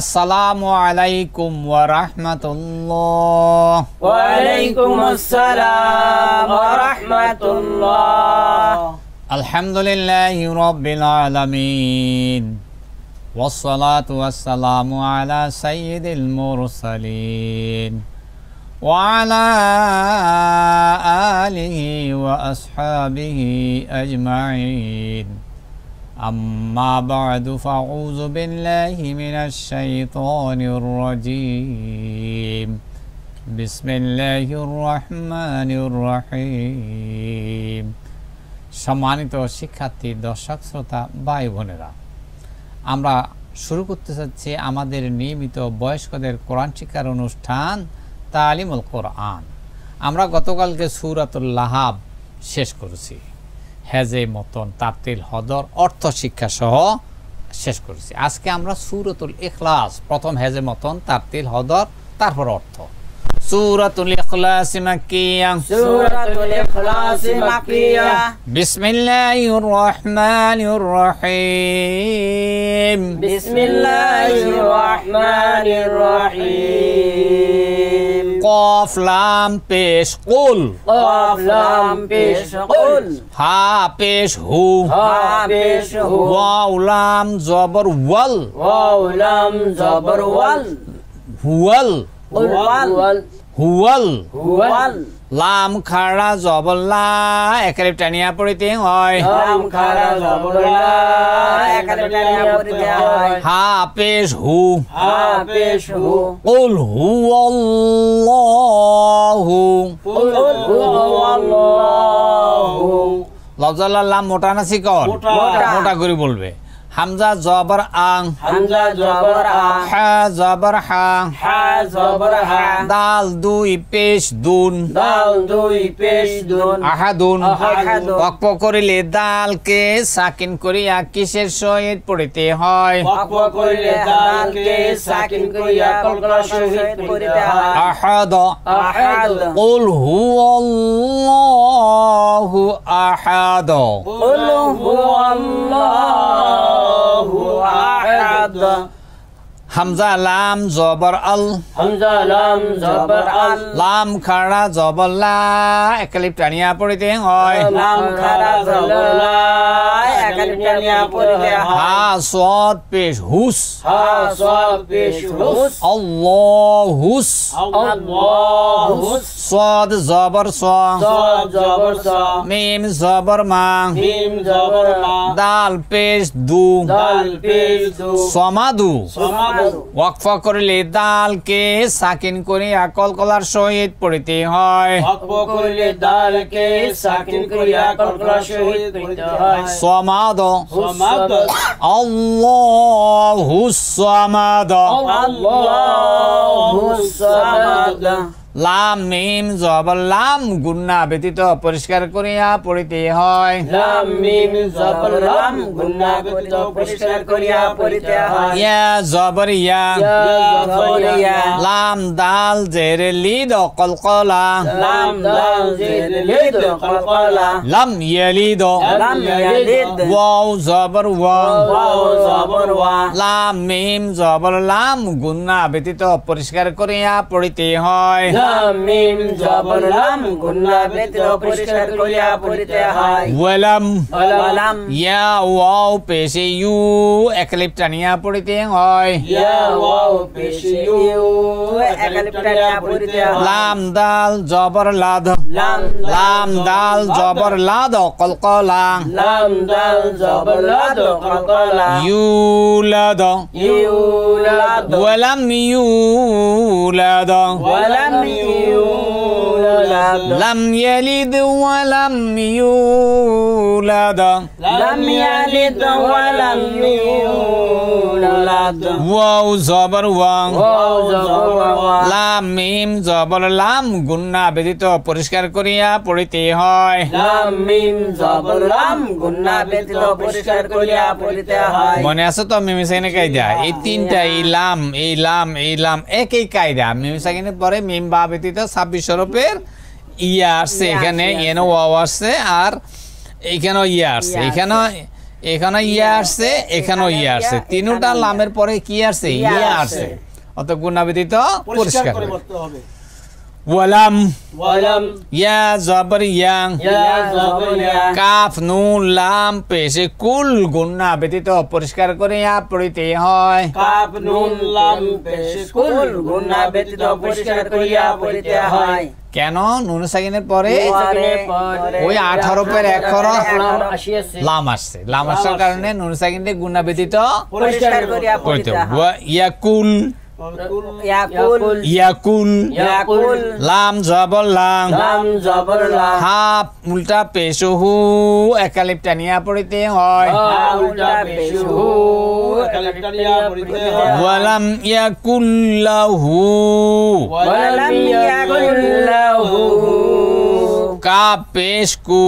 আসসালামু আলাইকুম ওয়া রাহমাতুল্লাহ। ওয়া আলাইকুম আসসালাম ওয়া রাহমাতুল্লাহ। আলহামদুলিল্লাহি রাব্বিল আলামিন ওয়াসসালাতু ওয়াসসালামু আলা সাইয়্যিদিল মুরসালিন ওয়া আলা আলিহি ওয়া আসহাবিহি আজমাইন। أما بعد فأعوذ بالله من الشيطان الرجيم بسم الله الرحمن الرحيم। সম্মানিত শিক্ষার্থী, দর্শক শ্রোতা, ভাই বোনেরা, আমরা শুরু করতে চাচ্ছি আমাদের নিয়মিত বয়স্কদের কোরআন শিক্ষার অনুষ্ঠান তালিমুল কোরআন। আমরা গতকালকে সূরাতুল লাহাব শেষ করেছি, হেজে মতন তারতিল হদর অর্থ শিক্ষা সহ শেষ করেছি। আজকে আমরা সূরাতুল ইখলাস, প্রথম হেজে মতন তারতিল হদর তারপর অর্থ। সূরাতুল ইখলাস মাক্কিয়া। সূরাতুল ইখলাস মাক্কিয়া। বিসমিল্লাহির রহমানির রহিম। বিসমিল্লাহির রহমানির রহিম। কফ লাম পেশ কুল। কফ লাম পেশ কুল। হা পেশ হু। হা পেশ হু। ওয়াও লাম জবর ওয়াল। ওয়াও লাম জবর ওয়াল। হুয়াল। ওয়াল। হুয়াল। ওয়াল। লাম খাড়া জবর লা, একালিপ টানিয়া পড়িতে হয়। লাম খাড়া জবর লা, একালিপ টানিয়া পড়িতে হয়। হা পেশ হু। হা পেশ হু। কুল হুয়াল্লাহু। কুল হুয়াল্লাহু। লফজাল্লাহ লাম মোটা না চিকন? মোটা করে বলবে। হামজা জবর আং। হামজা জবর আ। হা জবর হা। হা জবর হা। দাল দুই পেশ দুন। দাল দুই পেশ দুন। আহাদুন। আহাদুন। ওয়াকফ করিলে দালকে সাকিন করিয়া কিসের সহিত পড়িতে হয়? ওয়াকফ করিলে দালকে সাকিন করিয়া কলকলার সহিত পড়িতে হয়। আহাদ। আহাদ। কুল হুয়াল্লাহু আহাদ। কুল হুয়াল্লাহু আহাদ। হামজা লাম জবর আল। হামজা লাম জবর আল। লাম খাড়া জবর লা, একালিপ টানিয়া পড়িতে হয়। লাম খাড়া জবর লা, একালিপ টানিয়া পড়িতে হয়। হা সদ পেশ হুস। হা সদ পেশ হুস। আল্লাহুস। আল্লাহুস। সদ জবর স। সদ জবর স। মিম জবর মা। মিম জবর মা। দাল পেশ দু। দাল পেশ দু। সমাদু। সমাদু। ওয়াকফ করিলে দালকে সাকিন করিয়া কলকলার সহিত পড়িতে হয়। ওয়াকফ করিলে দালকে সাকিন করিয়া কলকলার সহিত পড়িতে হয়। সমাদ। সমাদ। আল্লাহুস সমাদ। আল্লাহুস সামাদ। লাম মিম জবর লাম গুন্না ব্যতীত পরিষ্কার করিয়া পড়িতে হয়। লাম মিম জবর লাম গুন্না ব্যতীত পরিষ্কার করিয়া পড়িতে হয়। ইয়া জবর ইয়া। ইয়া জবর ইয়া। লাম দাল জের লিদ কলকলা। লাম দাল জের লিদ কলকলা। লাম ইয়ালিদ। লাম ইয়ালিদ। ওয়াও জবর ওয়া। ওয়াও জবর ওয়া। লাম মিম জবর লাম গুন্না ব্যতীত পরিষ্কার করিয়া পড়িতে হয়। লাম মিম জবর লাম গুন্না ব্যতীত পরিষ্কার করিয়া পড়িতে হয়। ওয়ালাম। ওয়ালাম। ইয়া ওয়াও পেশে ইউ, একালিপ টানিয়া পড়িতে হয়। ইয়া ওয়াও পেশ ইউ, একালিপ টানিয়া পড়িতে হয়। লাম দাল জবর লাদ। লাম লাম দাল জবর লাদ কলকলা। লাম দাল জবর লাদ কলকলা। ইউলাদ। ইউলাদ। ওয়ালাম ইউলাদ। ওয়ালাম ইউলাদ। লাম ইয়ালিদ ওয়ালাম ইউলাদ। লাম ইয়ালিদ ওয়ালাম ইউলাদ। ওয়াও জবর ওয়া। ওয়াও জবর ওয়া। লাম মিম জবর লাম গুন্না ব্যতীত পরিষ্কার করিয়া পড়িতে হয়। লাম মিম জবর লাম গুন্না ব্যতীত পরিষ্কার করিয়া পড়িতে হয়। মনে আছে তো মিমিসাকিনের কায়দা? এই তিনটা, এই লাম একই কায়দা। মিমিসাকিনের পরে মিম বা ব্যতীত 26 হরফের ইয়া আসছে, এখানে এনো ওয়াও আসছে, আর এইখানেও ইয়া আসছে। এখানে এখানে ইয়া আসছে, এখানেও ইয়া আসছে, তিনটা লামের পরে কি আসছে? ইয়া আসছে। অত গুণা ব্যতীত পরিষ্কার করে। ওয়ালাম ইয়া জবর ইয়া, কাফ নুন লাম পেশে কুল গুণা ব্যতীত পরিষ্কার করে পড়িতে হয়। কাফ নুন লাম পেশ কুল গুনাহ ব্যতীত পরিষ্কার করিয়া পড়িতে হয়। কেন? নুন সাকিনের পরে ওই 18 পের এক হরফ লাম আসছে। লাম আসার কারণে নুন সাকিনের গুণা ব্যতীত পরিষ্কার করিয়া পড়িতে হয়। ইয়াকুল ইয়াকুল লাম জবর লাম, হা উল্টা পেশহু একালিপ টানিয়া পড়িতে হয়। ওয়ালাম ইয়াকুল লাহু কা পেশ কু,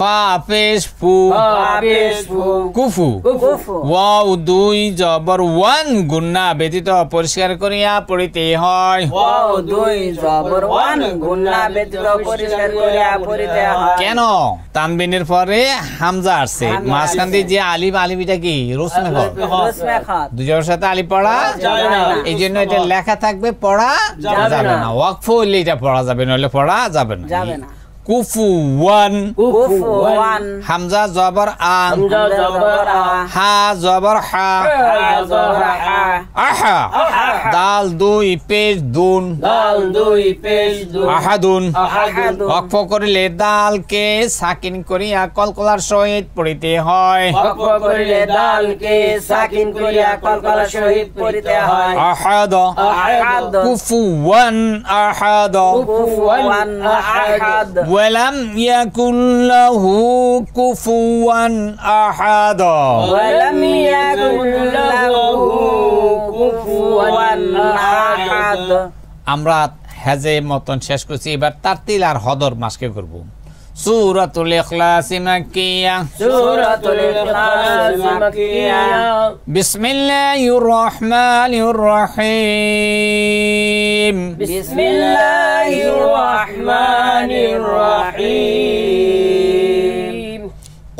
ফা পেশ ফু, কুফু। ওয়াও দুই জবর ওয়ান গুন্না ব্যতীত পরিষ্কার করিয়া পড়িতে হয়। কেন? তানবিনের পরে হামজা আসছে, মাঝখান দিয়ে যে আলিফ, আলিফটা কি রুসমে খাত, দুজনের সাথে আলিফ পড়া এই জন্য এটা লেখা থাকবে, পড়া যাবে না। ওয়াকফ হইলে এটা পড়া যাবে, নইলে পড়া যাবে না। কুফুওয়ান, হামজা জবর আ, হা জবর হা, আহা দাল দুই পেশ দুন, আহাদুন। ওয়াকফ করিলে দালকে সাকিন করিয়া কলকলার সহিত পড়িতে হয়। আহাদ, কুফুওয়ান আহাদ। ওয়ালাম ইয়াকুল লাহু কুফুওয়ান আহাদ। আমরা হেজে মতন শেষ করছি, এবার তারতিল আর হদর মাসকে করব। সূরাতুল ইখলাস মাক্কিয়া, বিসমিল্লাহির রহমানির রহিম,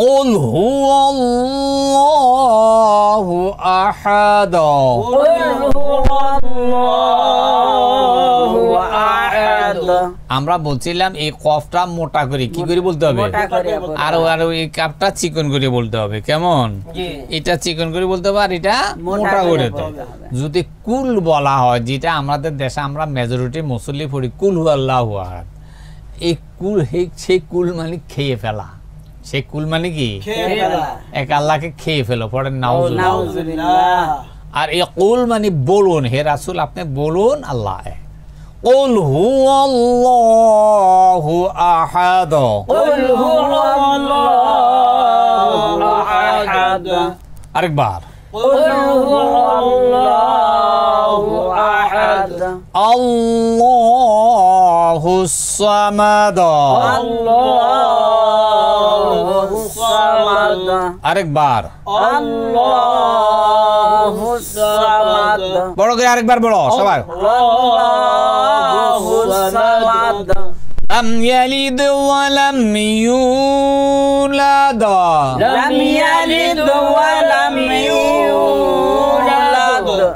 قل هو الله أحد। আমরা বলছিলাম এই কফটা মোটা করে কি করে বলতে হবে, আর এই কাপটা চিকন করে বলতে হবে। কেমন? এটা চিকন করে বলতে হবে, আর এটা মোটা করে। যদি কুল বলা হয়, যেটা আমাদের দেশে আমরা মেজরিটি মুসল্লি পড়ি, কুল আল্লাহু আহাদ, এই কুল সেই কুল মানে খেয়ে ফেলা। সেই কুল মানে কি? এক আল্লাহকে খেয়ে ফেলো, পড়েন নাউজুবিল্লাহ। আর এই কুল মানে বলুন, হে রাসূল আপনি বলুন আল্লাহ কুল হুয়াল্লাহু আহাদ। আরেকবার আল্লাহুস সামাদ। আরেকবার বড় করে, আরেকবার বড় সবাই। লাম ইয়ালিদ ওয়া লাম ইউলাদ।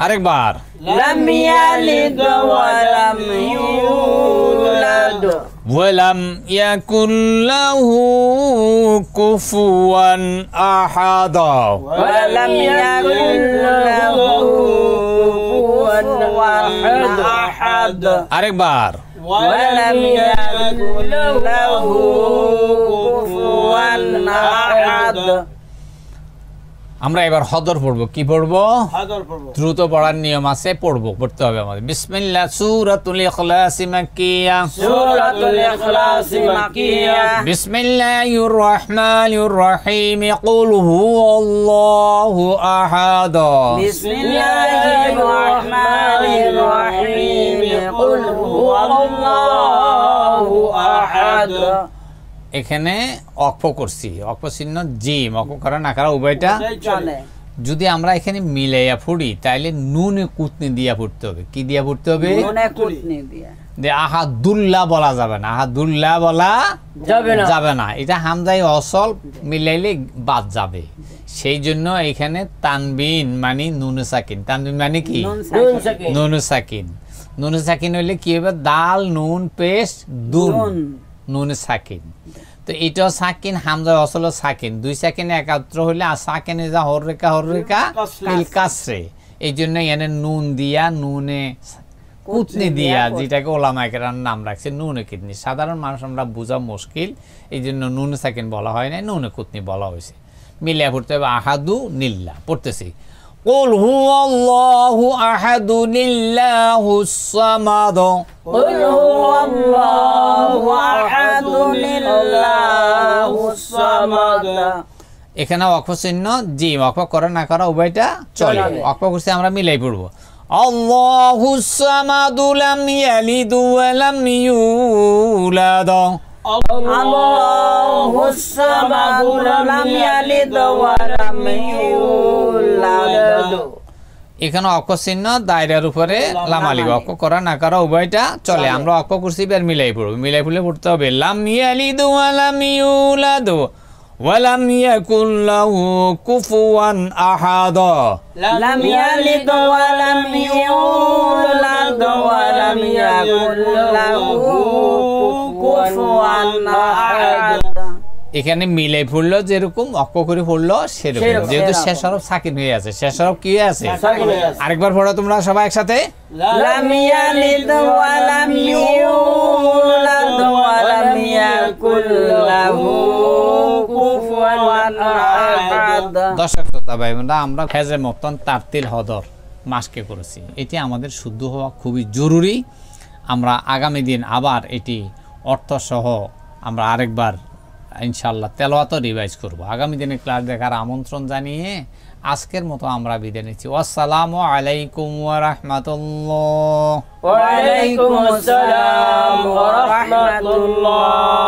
আরেকবার লাম ইয়ালিদ ওয়া লাম ইউলাদ। ওয়ালাম ইয়াকুল লাহু কুফুওয়ান আহাদ। ওয়ালাম ইয়াকুল লাহু কুফুওয়ান আহাদ। আরেকবার ওয়ালাম ইয়াকুল লাহু কুফুওয়ান আহাদ। আমরা এবার হদর পড়বো। কি পড়বো? দ্রুত পড়ার নিয়ম আছে, পড়তে হবে আমাদের। বিসমিল্লাহ। সূরাতুল ইখলাস মাক্কিয়া, বিসমিল্লাহির রহমানির রহিম। কুল হুয়াল্লাহু আহাদ। বিসমিল্লাহির রহমানির রহিম। কুল হুয়াল্লাহু আহাদ। এখানে অক্ফ করছি, অক্ফ চিহ্ন জিম, অক্ফ করা না করা উভয়টা চলে। যদি আমরা এখানে মিলাইয়া পড়ি তাহলে নুনে কুতনি দিয়া পড়তে হবে। কি দিয়া পড়তে হবে? নুনে কুতনি দিয়া। যে আহাদুল্লাহ বলা যাবে না, আহাদুল্লাহ বলা যাবে না, এটা হামজাই অসল মিলাইলে বাদ যাবে। সেই জন্য এখানে তানবিন মানে নুন সাকিন, তানবিন মানে কি নুন সাকিন, নুন সাকিন হইলে কি হবে দাল নুন পেশ দুন নুন সাকিন। তো এটাও সাকিন, হামজা অসল সাকিন, দুই সাকিন একাত্র হইলে আর সাকিনে যা হর রেখা মিল কাসরে, এই জন্য এখানে নুন দিয়া নুনে কুতনি দিয়া, যেটাকে ওলামায়ে কেরাম নাম রাখছে নুনে কিতনি। সাধারণ মানুষ আমরা বোঝা মুশকিল, এই জন্য নুন সাকিন বলা হয় না, নুনে কুতনি বলা হয়েছে। মিলিয়া পড়তে হবে আহাদু নিল্লাহ। পড়তেছি কুল হুয়াল্লাহু আহাদু লিল্লাহুস সামাদ, কুল হুয়াল্লাহু আহাদু লিল্লাহুস সামাদ। এখানে ওয়াকফ চিহ্ন জি, ওয়াকফ করা না করা উভয়টা চলে। ওয়াকফ করতে আমরা মিলাই পড়বো আল্লাহুস সামাদু লাম ইয়ালিদ ওয়া লাম ইউলাদ, আল্লাহুস সামাদু লাম ইয়ালিদ ওয়া লাম ইউলাদ। এখানে ওয়াকফ চিহ্ন দায়রার উপরে লাম আলিফ, ওয়াকফ করা না করা উভয়টা চলে। আমরা ওয়াকফ করছি, এবার মিলাই পড়বো। মিলাই পড়লে পড়তে হবে লাম ইয়ালিদ ওয়া লাম ইউলাদ ওয়ালাম ইয়াকুল লাহু কুফুয়ান আহাদ, লাম ইয়ালিদ ওয়ালাম ইউলাদ ওয়ালাম ইয়াকুল লাহু কুফুয়ান আহাদ। এখানে মিলাই পড়লো যেরকম অক্ষ করে পড়লো সেরকম, যেহেতু শেষ হরফ সাকিন হয়ে আছে। শেষ হরফ কি হয়ে আছে? আরেকবার পড়ো তোমরা সবাই একসাথে, লাম ইয়ালিদ ওয়ালাম ইউলাদ ওয়ালাম ইয়াকুল লাহু কুফুয়ান আহাদ। দর্শক শ্রোতা ভাই বোনেরা, আমরা হেজে মতন তারতিল হদর মাসকে করেছি, এটি আমাদের শুদ্ধ হওয়া খুবই জরুরি। আমরা আগামী দিন আবার এটি অর্থসহ আমরা আরেকবার ইনশাআল্লাহ তেলাওয়াত রিভাইজ করব। আগামী দিনে ক্লাস দেখার আমন্ত্রণ জানিয়ে আজকের মতো আমরা বিদায় নিচ্ছি। আসসালামু আলাইকুম ওয়া রাহমাতুল্লাহ। ওয়া আলাইকুম আসসালাম ওয়া রাহমাতুল্লাহ।